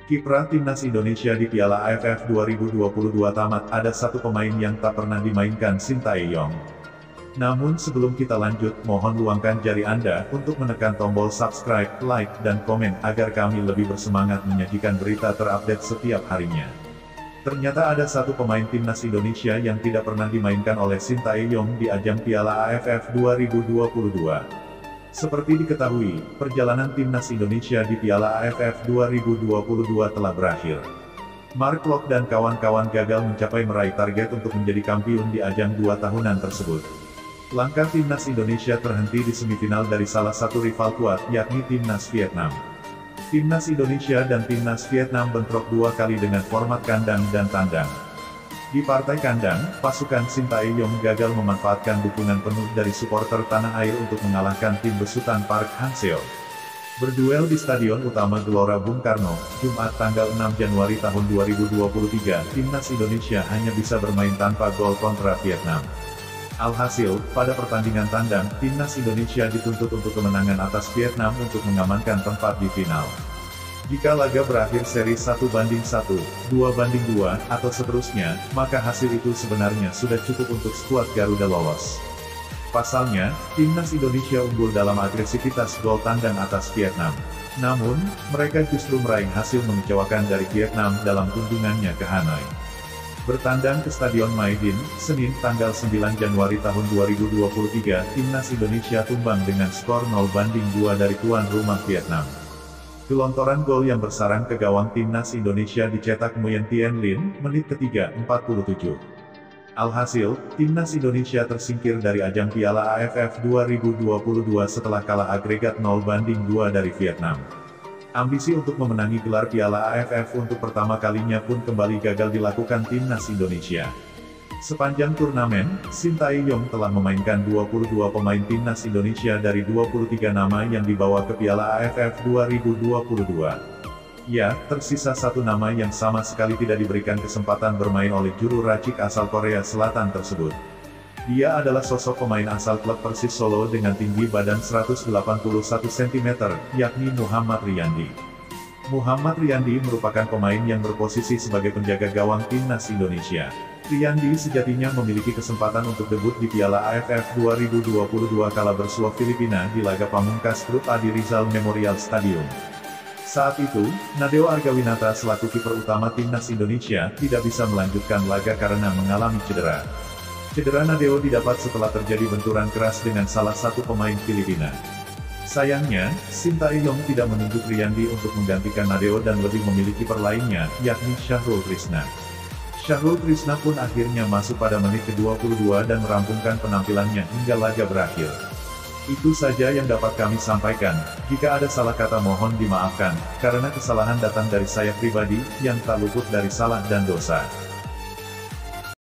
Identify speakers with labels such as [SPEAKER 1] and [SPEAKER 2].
[SPEAKER 1] Kiprah Timnas Indonesia di Piala AFF 2022 tamat, ada satu pemain yang tak pernah dimainkan, Sintayong. Namun sebelum kita lanjut, mohon luangkan jari Anda untuk menekan tombol subscribe, like, dan komen agar kami lebih bersemangat menyajikan berita terupdate setiap harinya. Ternyata ada satu pemain Timnas Indonesia yang tidak pernah dimainkan oleh Sintayong di ajang Piala AFF 2022. Seperti diketahui, perjalanan Timnas Indonesia di Piala AFF 2022 telah berakhir. Mark Klok dan kawan-kawan gagal mencapai meraih target untuk menjadi kampiun di ajang 2 tahunan tersebut. Langkah Timnas Indonesia terhenti di semifinal dari salah satu rival kuat, yakni Timnas Vietnam. Timnas Indonesia dan Timnas Vietnam bentrok 2 kali dengan format kandang dan tandang. Di partai kandang, pasukan Sintayong gagal memanfaatkan dukungan penuh dari supporter tanah air untuk mengalahkan tim besutan Park Hang-seo. Berduel di Stadion Utama Gelora Bung Karno, Jumat tanggal 6 Januari tahun 2023, Timnas Indonesia hanya bisa bermain tanpa gol kontra Vietnam. Alhasil, pada pertandingan tandang, Timnas Indonesia dituntut untuk kemenangan atas Vietnam untuk mengamankan tempat di final. Jika laga berakhir seri 1-1, 2-2, atau seterusnya, maka hasil itu sebenarnya sudah cukup untuk skuad Garuda lolos. Pasalnya, Timnas Indonesia unggul dalam agresivitas gol tandang atas Vietnam. Namun, mereka justru meraih hasil mengecewakan dari Vietnam dalam kunjungannya ke Hanoi. Bertandang ke Stadion Maidin, Senin tanggal 9 Januari tahun 2023, Timnas Indonesia tumbang dengan skor 0-2 dari tuan rumah Vietnam. Gelontoran gol yang bersarang ke gawang Timnas Indonesia dicetak Nguyen Tien Linh, menit ketiga, 47. Alhasil, Timnas Indonesia tersingkir dari ajang Piala AFF 2022 setelah kalah agregat 0-2 dari Vietnam. Ambisi untuk memenangi gelar Piala AFF untuk pertama kalinya pun kembali gagal dilakukan Timnas Indonesia. Sepanjang turnamen, Sintayong telah memainkan 22 pemain Timnas Indonesia dari 23 nama yang dibawa ke Piala AFF 2022. Ya, tersisa satu nama yang sama sekali tidak diberikan kesempatan bermain oleh juru racik asal Korea Selatan tersebut. Dia adalah sosok pemain asal klub Persis Solo dengan tinggi badan 181 cm, yakni Muhammad Riyandi. Muhammad Riyandi merupakan pemain yang berposisi sebagai penjaga gawang Timnas Indonesia. Riyandi sejatinya memiliki kesempatan untuk debut di Piala AFF 2022 kala bersuah Filipina di laga pamungkas grup A di Rizal Memorial Stadium. Saat itu, Nadeo Argawinata selaku kiper utama Timnas Indonesia tidak bisa melanjutkan laga karena mengalami cedera. Cedera Nadeo didapat setelah terjadi benturan keras dengan salah satu pemain Filipina. Sayangnya, Sintayong tidak menunjuk Riyandi untuk menggantikan Nadeo dan lebih memilih kiper lainnya, yakni Syahrul Trisna. Syahrul Trisna pun akhirnya masuk pada menit ke-22 dan merampungkan penampilannya hingga laga berakhir. Itu saja yang dapat kami sampaikan. Jika ada salah kata mohon dimaafkan, karena kesalahan datang dari saya pribadi, yang tak luput dari salah dan dosa.